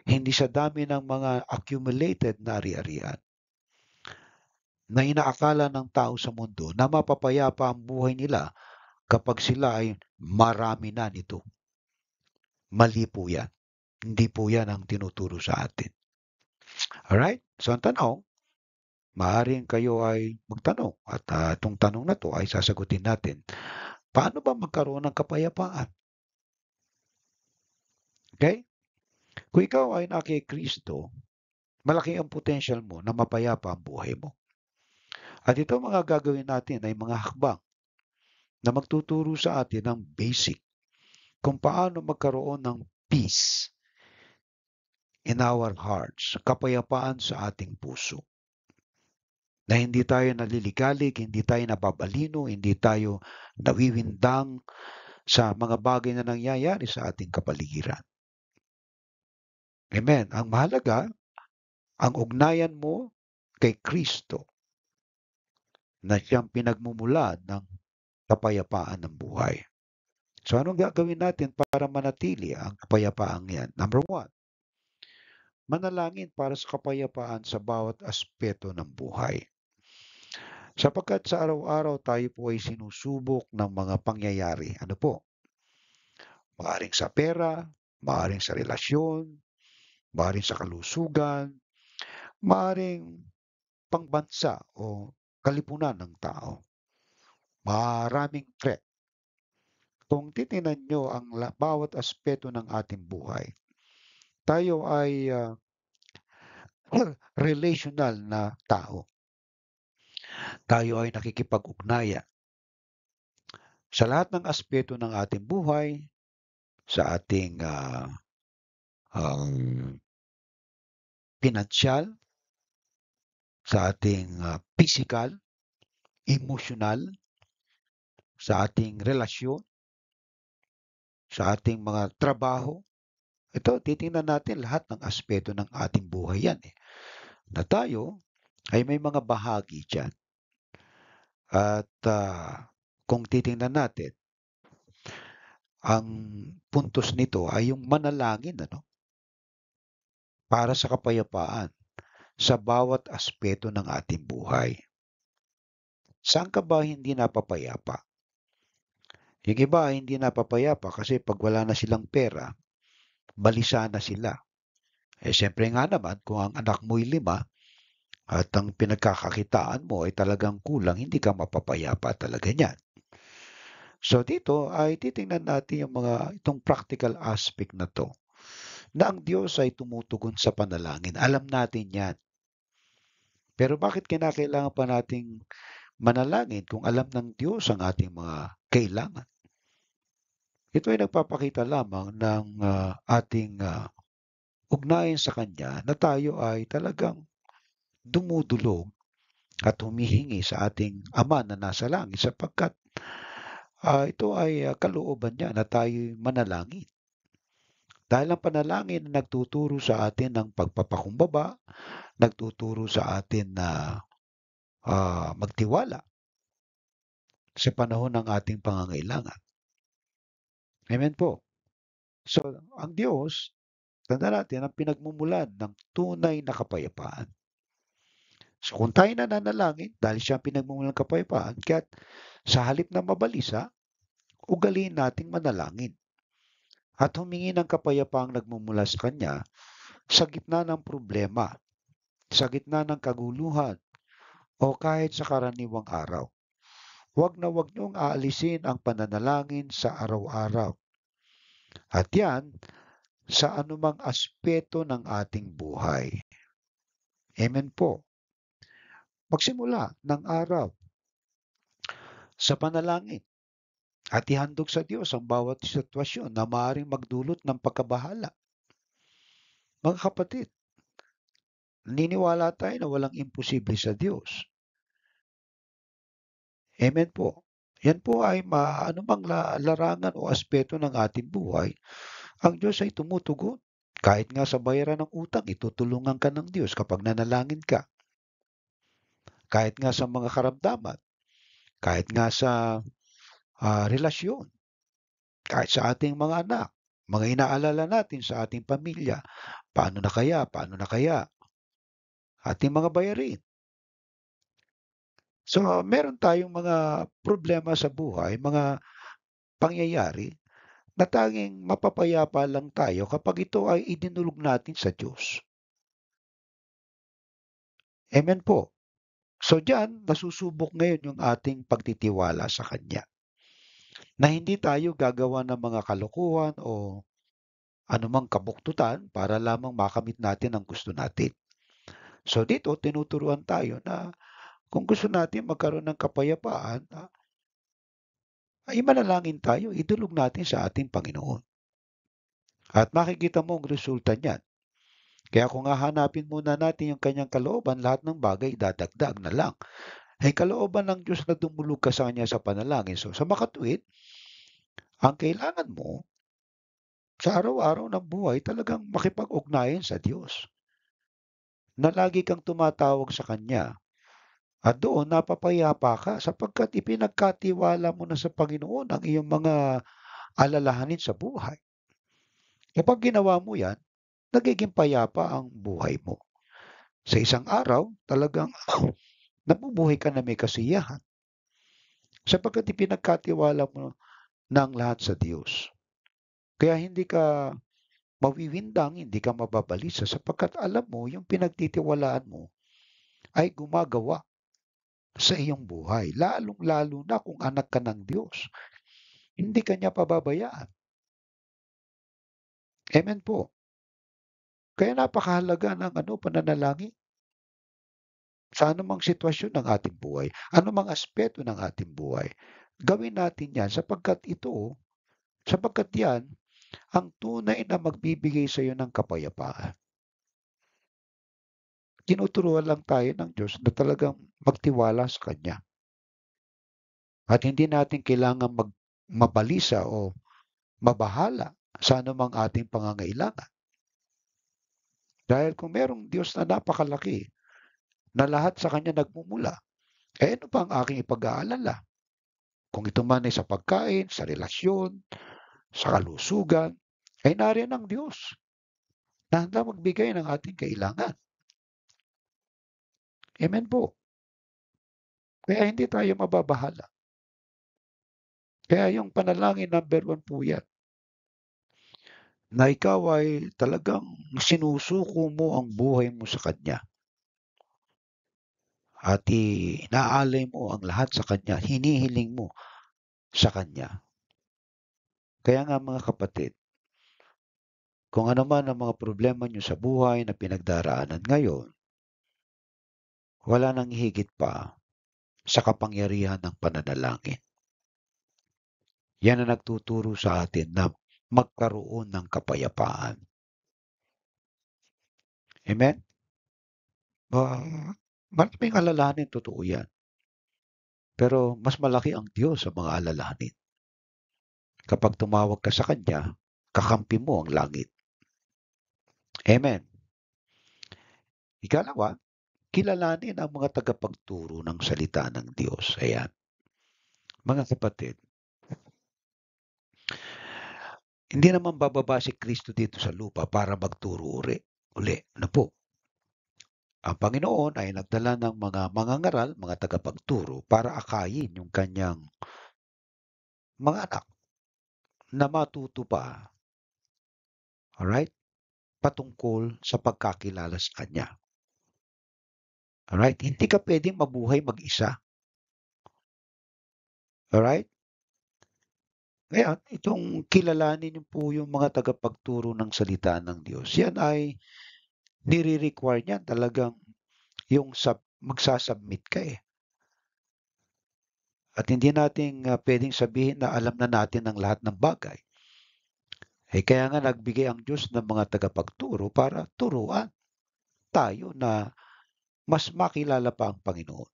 hindi sa dami ng mga accumulated na ari-arian na inaakala ng tao sa mundo na mapapayapa ang buhay nila kapag sila ay marami na nito. Mali po yan. Hindi po yan ang tinuturo sa atin. Alright? So ang tanong, maaaring kayo ay magtanong at itong tanong na to ay sasagutin natin. Paano ba magkaroon ng kapayapaan? Okay? Kung ikaw ay naki Kristo, malaki ang potential mo na mapayapa ang buhay mo. At ito mga gagawin natin ay mga hakbang na magtuturo sa atin ng basic kung paano magkaroon ng peace in our hearts, kapayapaan sa ating puso. Na hindi tayo naliligalig, hindi tayo nababalino, hindi tayo nawiwindang sa mga bagay na nangyayari sa ating kapaligiran. Amen. Ang mahalaga, ang ugnayan mo kay Kristo na siyang pinagmumulan ng kapayapaan ng buhay. So anong gagawin natin para manatili ang kapayapaang yan? Number one, manalangin para sa kapayapaan sa bawat aspeto ng buhay. Sapagkat sa araw-araw tayo po ay sinusubok ng mga pangyayari. Ano po? Maaring sa pera, maaring sa relasyon, maaring sa kalusugan, maaring pangbansa o kalipunan ng tao. Maraming threat. Kung titingnan nyo ang bawat aspeto ng ating buhay, tayo ay relational na tao. Tayo ay nakikipag-ugnayan sa lahat ng aspeto ng ating buhay, sa ating um, pinansyal, sa ating physical, emotional, sa ating relasyon, sa ating mga trabaho. Ito, titingnan natin lahat ng aspeto ng ating buhay yan eh. Na tayo ay may mga bahagi dyan. At kung titingnan natin, ang puntos nito ay yung manalangin ano, para sa kapayapaan sa bawat aspeto ng ating buhay. Saan ka ba hindi napapayapa? Yung iba ay hindi napapayapa kasi pag wala na silang pera, balisa na sila. Eh siyempre nga naman, kung ang anak mo'y 5 at ang pinagkakakitaan mo ay talagang kulang, hindi ka mapapayapa talaga niyan. So dito ay titingnan natin yung itong practical aspect na to, na ang Diyos ay tumutugon sa panalangin. Alam natin yan. Pero bakit kinakailangan pa nating manalangin kung alam ng Diyos ang ating mga kailangan? Ito ay nagpapakita lamang ng ating ugnayan sa Kanya na tayo ay talagang dumudulog at humihingi sa ating Ama na nasa langit sapagkat ito ay kalooban niya na tayo manalangin. Dahil ang panalangin na nagtuturo sa atin ng pagpapakumbaba, nagtuturo sa atin na magtiwala sa panahon ng ating pangangailangan. Amen po. So, ang Diyos, tanda natin, ang pinagmumulan ng tunay na kapayapaan. So, kung tayo nananalangin, dahil siya ang pinagmumulan ng kapayapaan, kaya't sa halip na mabalisa, ugaliin nating manalangin at humingi ng kapayapaang nagmumula sa Kanya sa gitna ng problema, sa gitna ng kaguluhan, o kahit sa karaniwang araw. Huwag na huwag niyong aalisin ang pananalangin sa araw-araw. At yan, sa anumang aspeto ng ating buhay. Amen po. Magsimula ng araw sa panalangin at ihandog sa Diyos ang bawat sitwasyon na maaaring magdulot ng pagkabahala. Mga kapatid, naniniwala tayo na walang imposible sa Diyos. Amen po. Yan po ay anumang larangan o aspeto ng ating buhay, ang Diyos ay tumutugon. Kahit nga sa bayaran ng utang, itutulungan ka ng Diyos kapag nanalangin ka. Kahit nga sa mga karamdaman, kahit nga sa relasyon, kahit sa ating mga anak, mga inaalala natin sa ating pamilya, paano na kaya, ating mga bayarin. So, meron tayong mga problema sa buhay, mga pangyayari na tanging mapapayapa lang tayo kapag ito ay idinulog natin sa Diyos. Amen po. So diyan, nasusubok ngayon yung ating pagtitiwala sa Kanya. Na hindi tayo gagawa ng mga kalokohan o anumang kabuktutan para lamang makamit natin ang gusto natin. So dito, tinuturuan tayo na kung gusto natin magkaroon ng kapayapaan, ay manalangin tayo, idulog natin sa ating Panginoon. At makikita mo ang resulta niyan. Kaya kung hahanapin muna natin yung kanyang kalooban, lahat ng bagay dadagdag na lang. Ay kalooban ng Diyos na dumulog ka sa Kanya sa panalangin. So sa makatuwid, ang kailangan mo sa araw-araw ng buhay talagang makipag-ugnayan sa Diyos. Na lagi kang tumatawag sa Kanya. At doon napapayapa ka sapagkat ipinagkatiwala mo na sa Panginoon ang iyong mga alalahanin sa buhay. Kapag ginawa mo yan, nagiging payapa ang buhay mo. Sa isang araw, talagang nabubuhay ka na may kasiyahan sapagkat ipinagkatiwala mo ng lahat sa Diyos. Kaya hindi ka mawiwindang, hindi ka mababalisa sapagkat alam mo yung pinagtitiwalaan mo ay gumagawa sa iyong buhay. Lalong-lalo na kung anak ka ng Diyos. Hindi ka niya pababayaan. Amen po. Kaya napakahalaga ng pananalangin sa anumang sitwasyon ng ating buhay, anumang aspeto ng ating buhay. Gawin natin 'yan sapagkat 'yan ang tunay na magbibigay sa iyo ng kapayapaan. Tinuturuan lang tayo ng Diyos na talagang magtiwala sa Kanya at hindi natin kailangang mabalisa o mabahala sa anumang ating pangangailangan. Dahil kung merong Diyos na napakalaki na lahat sa Kanya nagmumula, ano pa ang aking ipag-aalala? Kung ito man ay sa pagkain, sa relasyon, sa kalusugan, ay nariyan ang Diyos na handa magbigay ng ating kailangan. Amen po. Kaya hindi tayo mababahala. Kaya yung panalangin number 1 po yan, na ikaw ay talagang sinusuko mo ang buhay mo sa Kanya at inaalay mo ang lahat sa Kanya, hinihiling mo sa Kanya. Kaya nga mga kapatid, kung ano man ang mga problema nyo sa buhay na pinagdaraanan ngayon, wala nang higit pa sa kapangyarihan ng pananalangin. Yan ang nagtuturo sa atin na magkaroon ng kapayapaan. Amen? Maraming alalahanin, totoo yan. Pero mas malaki ang Diyos sa mga alalahanin. Kapag tumawag ka sa Kanya, kakampi mo ang langit. Amen. Ikalawa, kilalanin ang mga tagapagturo ng salita ng Diyos. Ayan. Mga kapatid, hindi naman bababa si Kristo dito sa lupa para magturo uli. Ano po? Ang Panginoon ay nagdala ng mga mangangaral, mga tagapagturo para akayin yung kanyang mga anak na matuto pa, alright, patungkol sa pagkakilala sa Kanya. Alright? Hindi ka pwedeng mabuhay mag-isa. Alright? Ngayon, itong kilalanin niyo po yung mga tagapagturo ng salita ng Diyos. Yan ay nire-require niyan talagang yung magsasubmit ka eh. At hindi natin pwedeng sabihin na alam na natin ang lahat ng bagay. Kaya nga nagbigay ang Diyos ng mga tagapagturo para turuan tayo na mas makilala pa ang Panginoon.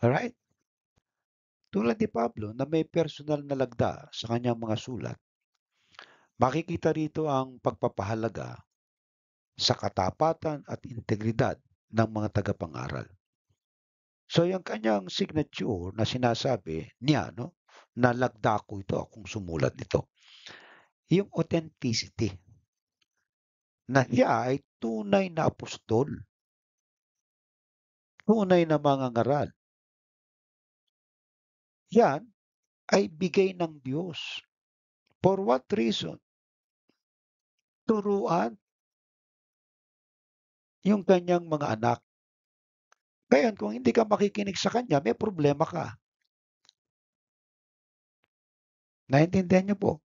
Alright? Tulad ni Pablo na may personal na lagda sa kanyang mga sulat, makikita rito ang pagpapahalaga sa katapatan at integridad ng mga tagapangaral. So yung kanyang signature na sinasabi niya, no, na lagda ko ito, akong sumulat nito, yung authenticity na siya ay tunay na apostol, tunay na mangangaral. Yan ay bigay ng Diyos. For what reason? Turuan yung kanyang mga anak. Ngayon, kung hindi ka makikinig sa kanya, may problema ka. Naintindihan niyo po?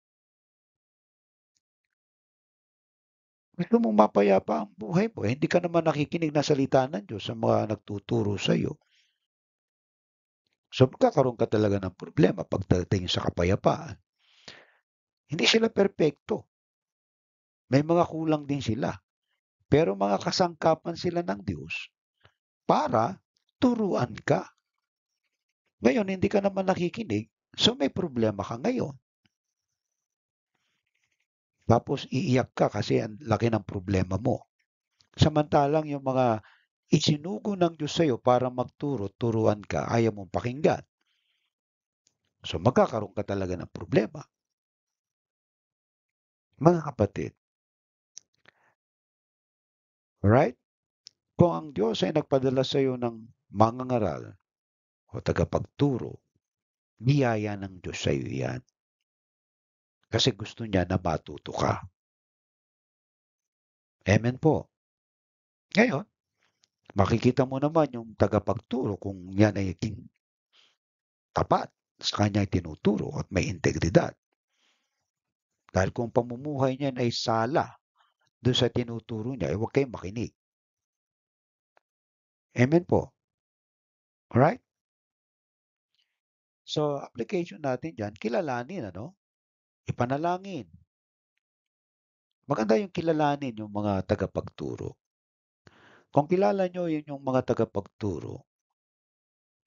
Gusto mong mapayapa ang buhay mo, hindi ka naman nakikinig ng salita ng Diyos sa mga nagtuturo sa iyo. So, magkakaroon ka talaga ng problema pagdating sa kapayapaan. Hindi sila perpekto. May mga kulang din sila. Pero mga kasangkapan sila ng Diyos para turuan ka. Ngayon, hindi ka naman nakikinig, so may problema ka ngayon. Tapos iiyak ka kasi ang laki ng problema mo. Samantalang yung mga isinugo ng Diyos sa'yo para magturo, turuan ka, ayaw mong pakinggan. So magkakaroon ka talaga ng problema. Mga kapatid, right? Kung ang Diyos ay nagpadala sa iyo ng mangangaral o tagapagturo, biyaya ng Diyos sa iyo yan. Kasi gusto niya na matuto ka. Amen po. Ngayon, makikita mo naman yung tagapagturo kung yan ay tapat sa kanyang tinuturo at may integridad. Dahil kung pamumuhay niyan ay sala do'n sa tinuturo niya, eh, huwag kayong makinig. Amen po, alright? So, application natin diyan, kilalanin ano, ipanalangin. Maganda yung kilalanin yung mga tagapagturo. Kung kilala niyo yun yung mga tagapagturo,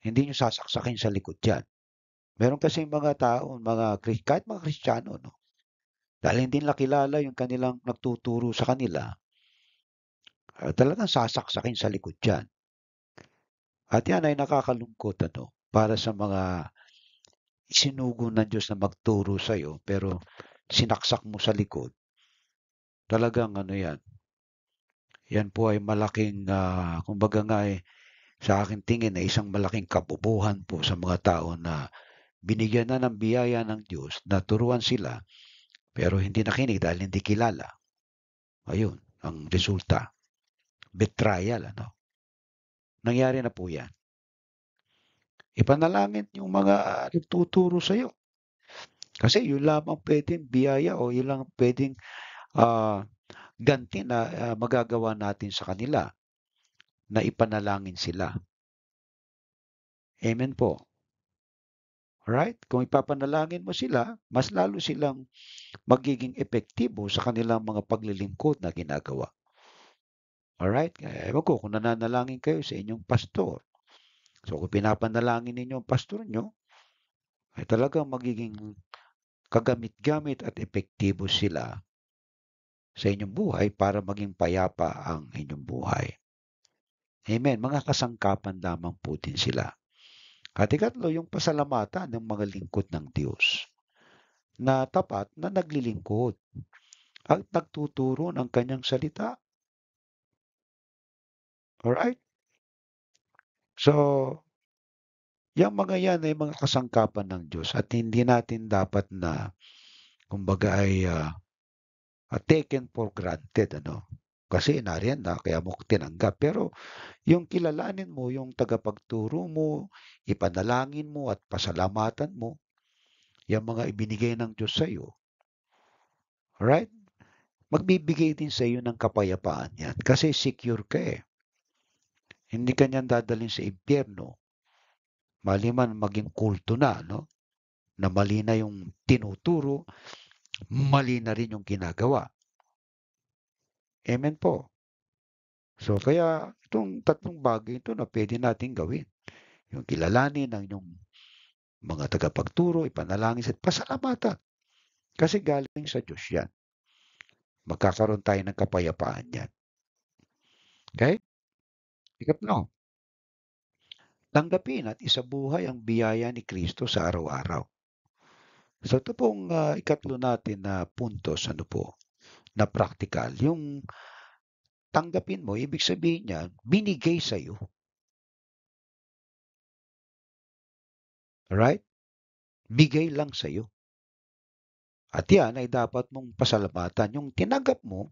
hindi niyo sasaksakin sa likod yan. Meron kasing mga tao, kahit mga Kristiyano 'no, dahil hindi nila kilala yung kanilang nagtuturo sa kanila, talagang sasaksakin sa likod yan. At yan ay nakakalungkot ano, para sa mga isinugo ng Diyos na magturo sa'yo pero sinaksak mo sa likod. Talagang ano yan, yan po ay malaking, kumbaga nga, eh, sa aking tingin ay isang malaking kabobohan po sa mga tao na binigyan na ng biyaya ng Diyos na turuan sila pero hindi nakinig dahil hindi kilala. Ayun, ang resulta, betrayal ano. Nangyari na po 'yan. Ipanalangin yung mga nagtuturo sa'yo. Kasi yun lamang puwedeng biyaya o yun lang puwedeng, ah, ganti na, magagawa natin sa kanila na ipanalangin sila. Amen po. Alright? Kung ipapanalangin mo sila, mas lalo silang magiging epektibo sa kanilang mga paglilingkod na ginagawa. Alright? Ewan ko kung nananalangin kayo sa inyong pastor. So, kung pinapanalangin ninyo ang pastor nyo, ay talagang magiging kagamit-gamit at epektibo sila sa inyong buhay para maging payapa ang inyong buhay. Amen. Mga kasangkapan lamang po din sila. At ikatlo, yung pasalamatan ng mga lingkod ng Diyos na tapat na naglilingkod at nagtuturo ng kanyang salita. Alright? So, yung mga yan ay mga kasangkapan ng Diyos at hindi natin dapat na kumbaga ay taken for granted ano. Kasi nariyan na kaya mo tinanggap. Pero yung kilalanin mo yung tagapagturo mo, ipanalangin mo at pasalamatan mo, yung mga ibinigay ng Diyos sa iyo, alright? Magbibigay din sa iyo ng kapayapaan yan kasi secure ka eh. Hindi ka niyan dadalhin sa impyerno. Maliman maging kulto na, no? Na mali na yung tinuturo, mali na rin yung ginagawa. Amen po. So, kaya itong tatlong bagay ito na pwede nating gawin. Yung kilalanin ng inyong mga tagapagturo, ipanalangin at pasalamatan. Kasi galing sa Diyos yan. Magkakaroon tayo ng kapayapaan yan. Okay? Ikatlo, tanggapin at isabuhay ang biyaya ni Kristo sa araw-araw. So ito pong ikatlo natin na puntos, ano po, na practical. Yung tanggapin mo, ibig sabihin niya, binigay sa iyo. Right? Bigay lang sa iyo. At yan ay dapat mong pasalamatan. Yung tinanggap mo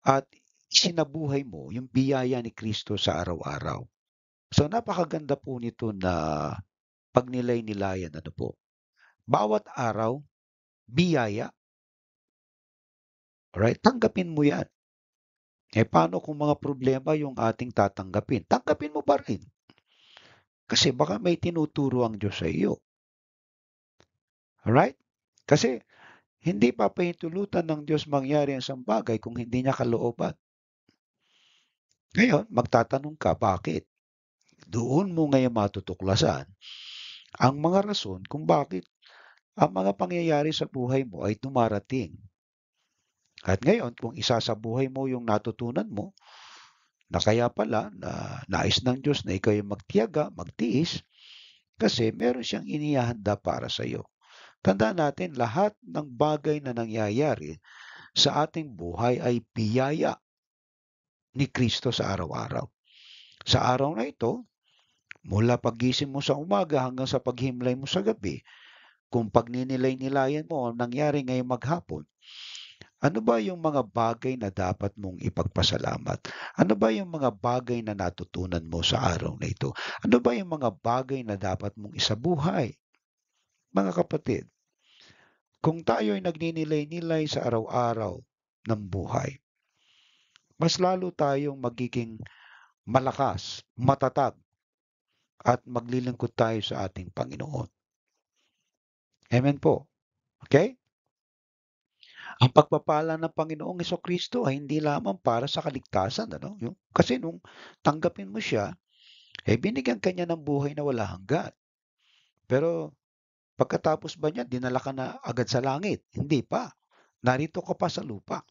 at sinabuhay mo yung biyaya ni Kristo sa araw-araw. So napakaganda po nito na pagnilay-nilayan ano po. Bawat araw, biyaya. Alright? Tanggapin mo yan. Eh paano kung mga problema yung ating tatanggapin? Tanggapin mo pa rin. Kasi baka may tinuturo ang Diyos sa iyo. Alright? Kasi hindi papahintulutan ng Diyos mangyari ang isang bagay kung hindi niya kalooban. Ngayon, magtatanong ka, bakit? Doon mo ngayon matutuklasan ang mga rason kung bakit ang mga pangyayari sa buhay mo ay dumarating. At ngayon, kung isa sa buhay mo yung natutunan mo, na kaya pala na nais ng Diyos na ikaw yung magtiyaga, magtiis, kasi meron siyang inihahanda para sa iyo. Tandaan natin, lahat ng bagay na nangyayari sa ating buhay ay biyaya ni Kristo sa araw-araw. Sa araw na ito, mula paggising mo sa umaga hanggang sa paghimlay mo sa gabi, kung pagninilay-nilayan mo ang nangyari ngayong maghapon, ano ba yung mga bagay na dapat mong ipagpasalamat? Ano ba yung mga bagay na natutunan mo sa araw na ito? Ano ba yung mga bagay na dapat mong isabuhay? Mga kapatid, kung tayo ay nagninilay-nilay sa araw-araw ng buhay, mas lalo tayong magiging malakas, matatag, at maglilingkod tayo sa ating Panginoon. Amen po. Okay? Ang pagpapala ng Panginoong Kristo ay hindi lamang para sa kaligtasan, ano? Kasi nung tanggapin mo siya, binigyan ka niya ng buhay na wala hanggan. Pero pagkatapos ba niya, dinala ka na agad sa langit? Hindi pa. Narito ka pa sa lupa.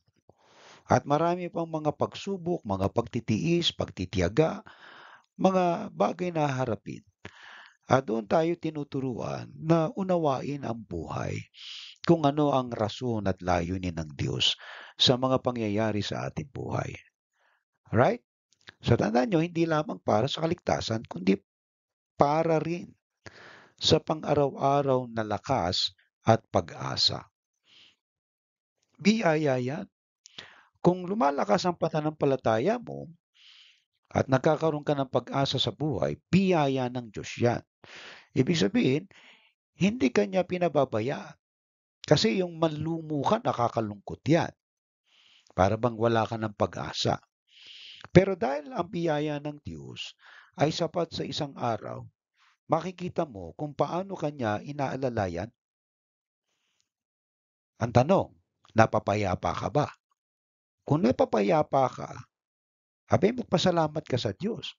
At marami pang mga pagsubok, mga pagtitiis, pagtitiyaga, mga bagay na harapin. At doon tayo tinuturuan na unawain ang buhay, kung ano ang rason at layunin ng Diyos sa mga pangyayari sa ating buhay. Right? So tandaan nyo, hindi lamang para sa kaligtasan, kundi para rin sa pang-araw-araw na lakas at pag-asa. Biyaya yan. Kung lumalakas ang pananampalataya mo at nagkakaroon ka ng pag-asa sa buhay, biyaya ng Diyos yan. Ibig sabihin, hindi ka niya pinababayaan. Kasi yung manlumo ka, nakakalungkot yan. Para bang wala ka ng pag-asa. Pero dahil ang biyaya ng Diyos ay sapat sa isang araw, makikita mo kung paano kanya inaalalayan. Ang tanong, napapayapa ka ba? Kung napapayapa ka, abay magpasalamat ka sa Diyos.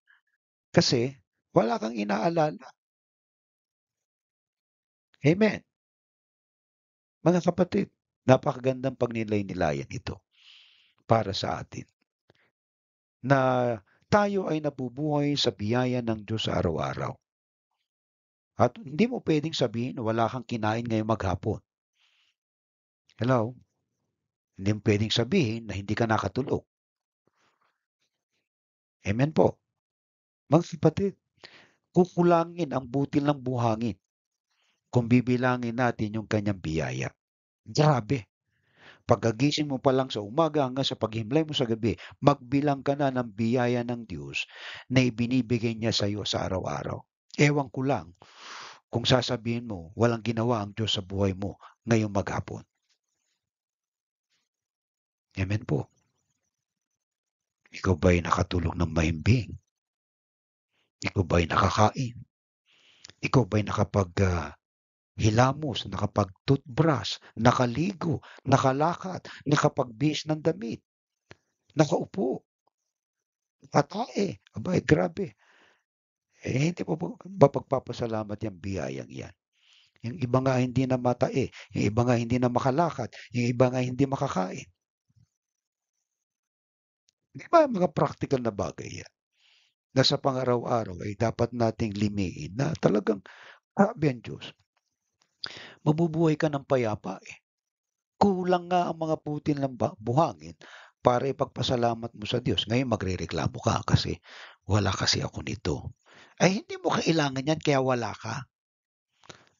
Kasi wala kang inaalala. Amen. Mga kapatid, napakagandang pagnilay-nilayan ito para sa atin. Na tayo ay nabubuhay sa biyaya ng Diyos sa araw-araw. At hindi mo pwedeng sabihin na wala kang kinain ngayong maghapon. Hello? Hindi mo pwedeng sabihin na hindi ka nakatulog. Amen po. Mga kapatid, kukulangin ang butil ng buhangin kung bibilangin natin yung kanyang biyaya. Grabe. Pagkagising mo pa lang sa umaga hanggang sa paghimlay mo sa gabi, magbilang ka na ng biyaya ng Diyos na ibinibigay niya sa iyo sa araw-araw. Ewan ko lang kung sasabihin mo, walang ginawa ang Diyos sa buhay mo ngayong maghapon. Amen po. Ikaw ba'y nakatulog ng mahimbing? Ikaw ba'y nakakain? Ikaw ba'y hilamos, nakapag-toothbrush, nakaligo, nakalakad, nakapagbihis ng damit, nakaupo, nakatae? Abay, grabe. Hindi mo ba pagpapasalamat yung biyayang yan? Yung iba nga hindi na matae, yung iba nga hindi na makalakad, yung iba nga hindi makakain. Di ba mga practical na bagay yan? Na sa pang-araw-araw ay dapat nating limiin na talagang grabe ang Diyos. Mabubuhay ka ng payapa eh. Kulang nga ang mga putin ng buhangin para ipagpasalamat mo sa Diyos. Ngayon magrereklamo ka kasi wala kasi ako nito. Ay hindi mo kailangan yan kaya wala ka.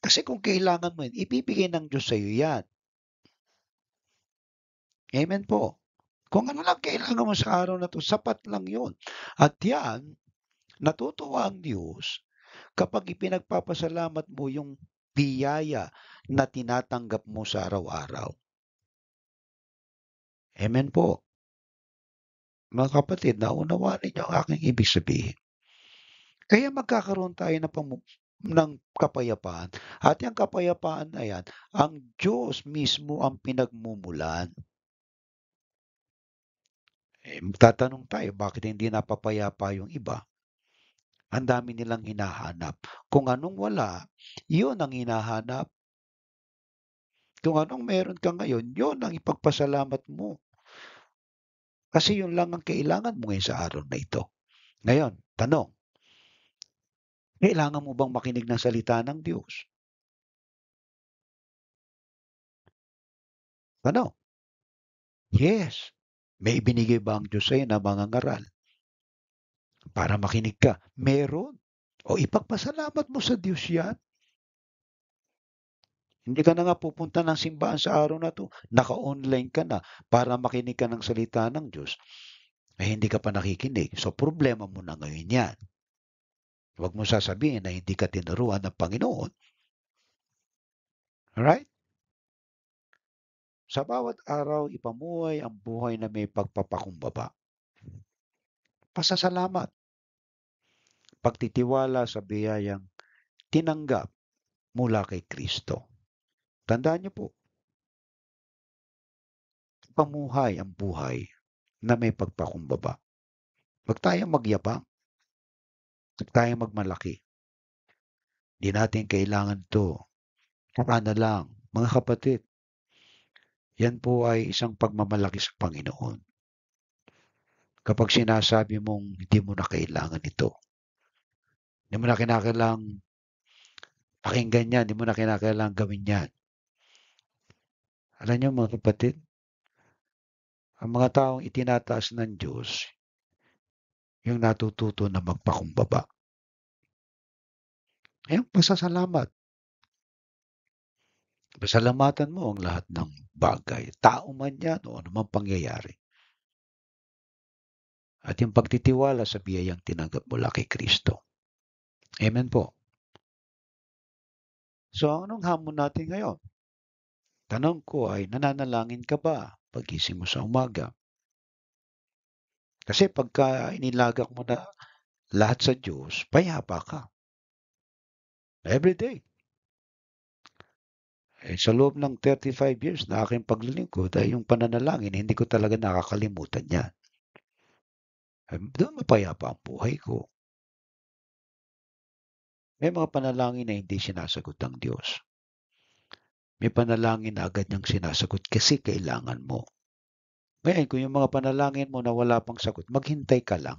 Kasi kung kailangan mo yan, ibibigay ng Diyos sa iyo yan. Amen po. Kung ano lang kailangan mo sa araw na to, sapat lang yun. At yan, natutuwa ang Diyos kapag ipinagpapasalamat mo yung biyaya na tinatanggap mo sa araw-araw. Amen po. Mga kapatid, naunawaan ninyo ang aking ibig sabihin. Kaya magkakaroon tayo ng kapayapaan. At yung kapayapaan na yan, ang Diyos mismo ang pinagmumulan. Tatanong tayo, bakit hindi napapayapa yung iba? Ang dami nilang hinahanap. Kung anong wala, yun ang hinahanap. Kung anong meron ka ngayon, yun ang ipagpasalamat mo. Kasi yun lang ang kailangan mo ngayon sa araw na ito. Ngayon, tanong, kailangan mo bang makinig ng salita ng Diyos? Tanong, yes. May ibinigay ba ang Diyos sa'yo na mga ngaral para makinig ka? Meron. O ipagpasalamat mo sa Diyos yan. Hindi ka na nga pupunta ng simbahan sa araw na 'to, naka-online ka na para makinig ka ng salita ng Diyos, hindi ka pa nakikinig. So, problema mo na ngayon 'yan. Huwag mo sasabihin na hindi ka tinuruan ng Panginoon. Alright? Sa bawat araw, ipamuhay ang buhay na may pagpapakumbaba. pasasalamat, pagtitiwala sa biyayang tinanggap mula kay Kristo. Tandaan niyo po, pamuhay ang buhay na may pagpakumbaba. Huwag tayong magyabang, huwag tayong magmalaki. Di natin kailangan 'to. Saka na lang, mga kapatid, yan po ay isang pagmamalaki sa Panginoon. Kapag sinasabi mong hindi mo na kailangan ito, hindi mo na kinakailangang pakinggan yan, hindi mo na kinakailangang gawin yan. Alam niyo mga kapatid, ang mga taong itinataas ng Diyos, yung natututo na magpakumbaba. Ayun, pasasalamat. Pasalamatan mo ang lahat ng bagay, tao man yan o anumang pangyayari. At yung pagtitiwala sa biyayang tinanggap mula kay Kristo. Amen po. So, anong hamon natin ngayon? Tanong ko ay, nananalangin ka ba pagising mo sa umaga? Kasi pagka inilagak mo na lahat sa Diyos, payapa ka. Every day. Sa loob ng 35 years na aking paglilingkod ay yung pananalangin, hindi ko talaga nakakalimutan yan. Doon mapayapa ang buhay ko. May mga panalangin na hindi sinasagot ng Diyos. May panalangin na agad niyang sinasagot kasi kailangan mo. Ngayon, kung yung mga panalangin mo na wala pang sagot, maghintay ka lang.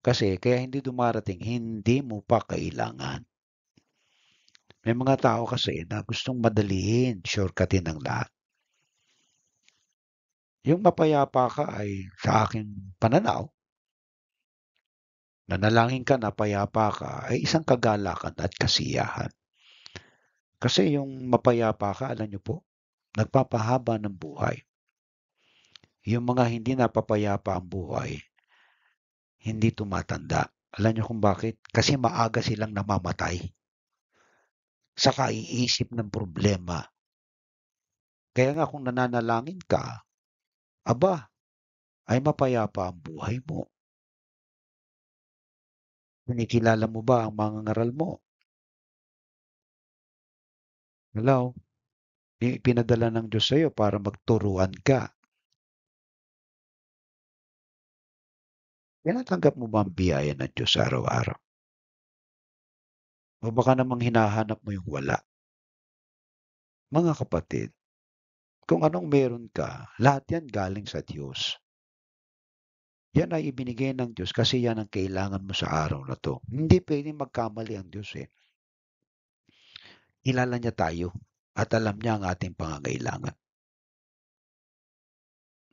Kasi kaya hindi dumarating, hindi mo pa kailangan. May mga tao kasi na gustong madaliin, shortcutin ang lahat. Yung mapayapa ka ay sa aking pananaw, nanalangin ka na payapa ka ay isang kagalakan at kasiyahan. Kasi yung mapayapa ka, alam niyo po, nagpapahaba ng buhay. Yung mga hindi napapayapa ang buhay, hindi tumatanda. Alam niyo kung bakit? Kasi maaga silang namamatay sa kaiisip ng problema. Kaya nga kung nananalangin ka, aba, ay mapayapa ang buhay mo. Kinikilala mo ba ang mga ngaral mo? Hello? Pinadala ng Diyos sa'yo para magturuan ka. Tinatanggap mo ba ang biyaya ng Diyos araw-araw? O baka namang hinahanap mo yung wala? Mga kapatid, kung anong meron ka, lahat yan galing sa Diyos. Yan ay ibinigay ng Diyos kasi yan ang kailangan mo sa araw na to. Hindi pwedeng magkamali ang Diyos eh. Kilala niya tayo at alam niya ang ating pangangailangan.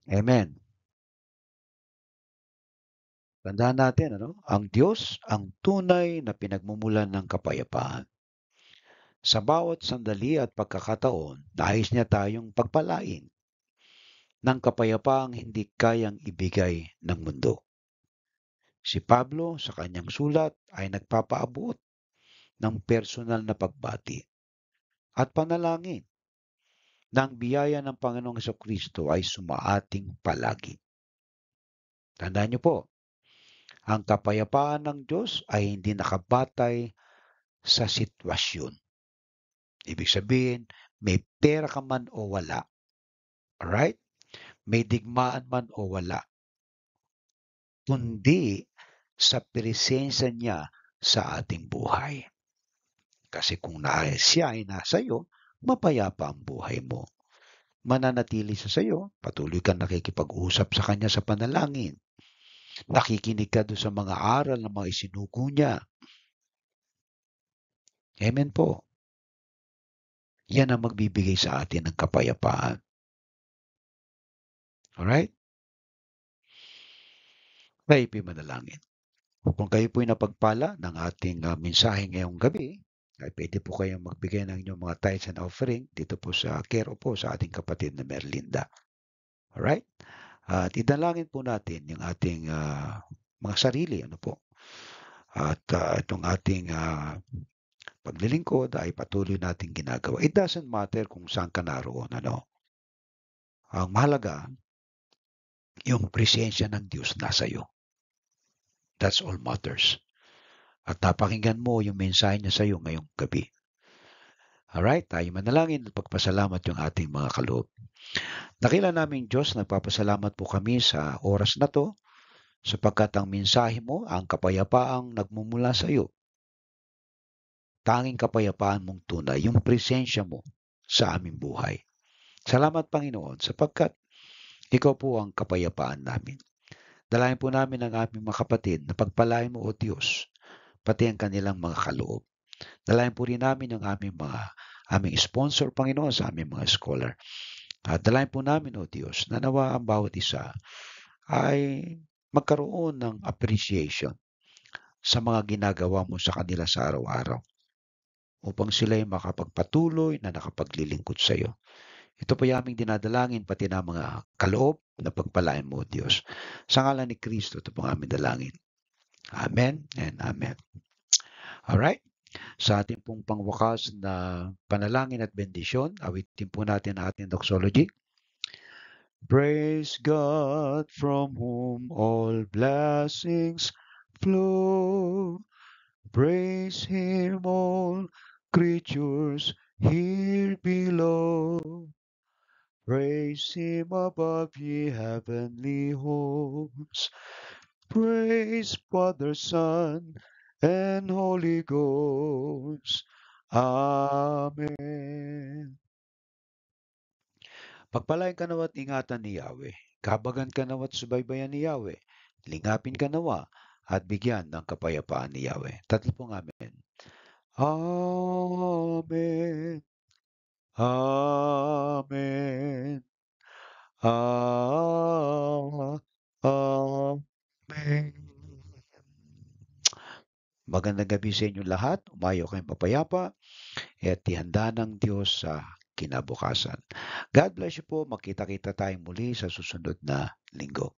Amen. Tandaan natin, ang Diyos ang tunay na pinagmumulan ng kapayapaan. Sa bawat sandali at pagkakataon, nais niya tayong pagpalain ng kapayapaang hindi kayang ibigay ng mundo. Si Pablo sa kanyang sulat ay nagpapaabot ng personal na pagbati at panalangin na ang biyaya ng Panginoong Kristo ay sumaating palagi. Tandaan niyo po, ang kapayapaan ng Diyos ay hindi nakabatay sa sitwasyon. Ibig sabihin, may pera ka man o wala. Alright? May digmaan man o wala. Kundi sa presensya niya sa ating buhay. Kasi kung siya ay nasa iyo, mapayapa ang buhay mo. Mananatili siya sa iyo, patuloy kang nakikipag-usap sa kanya sa panalangin. Nakikinig ka doon sa mga aral ng mga isinugo niya. Amen po. Yan ang magbibigay sa atin ng kapayapaan. Alright? Tayo po'y manalangin. Kung kayo po'y napagpala ng ating mensahe ngayong gabi, ay pwede po kayong magbigay ng inyong mga tithes and offering dito po sa care po sa ating kapatid na Merlinda. Alright? At idalangin po natin yung ating mga sarili. At itong ating paglilingkod ay patuloy nating ginagawa. It doesn't matter kung saan ka naroon. Ang mahalaga, yung presensya ng Diyos nasa iyo. That's all matters. At napakinggan mo yung mensahe niya sa iyo ngayong gabi. Alright, tayo manalangin at pagpasalamat yung ating mga kaloob. Dakila naming Diyos, nagpapasalamat po kami sa oras na to sapagkat ang mensahe mo, ang kapayapaang nagmumula sa iyo, tanging kapayapaan mong tunay, yung presensya mo sa aming buhay. Salamat Panginoon sapagkat ikaw po ang kapayapaan namin. Dalayan po namin ang aming mga kapatid na pagpalain mo o Diyos, pati ang kanilang mga kaloob. Dalayan po rin namin ang aming sponsor, Panginoon, sa aming mga scholar. At dalayan po namin, O Diyos, na nawa ang bawat isa ay magkaroon ng appreciation sa mga ginagawa mo sa kanila sa araw-araw upang sila'y makapagpatuloy na nakapaglilingkod sa iyo. Ito po yung aming dinadalangin pati na mga kaloob na pagpalain mo, Diyos. Sa ngalan ni Kristo, ito po ang aming dalangin. Amen and amen. Alright? Sa ating pong pangwakas na panalangin at bendisyon, awitin po natin ang ating doxology. Praise God from whom all blessings flow. Praise Him all creatures here below. Praise Him above ye heavenly hosts. Praise Father, Son, and Holy Ghost. Amen. Pagpalain ka nawa't ingatan ni Yahweh. Kabagan ka nawa't subaybayan ni Yahweh. Lingapin ka nawa at bigyan ng kapayapaan ni Yahweh. Tatlo pong amen. Amen. Amen. Amen. Magandang gabi sa inyo lahat. Umayo kayong papayapa at ihanda ng Diyos sa kinabukasan. God bless you po. Makita-kita tayong muli sa susunod na linggo.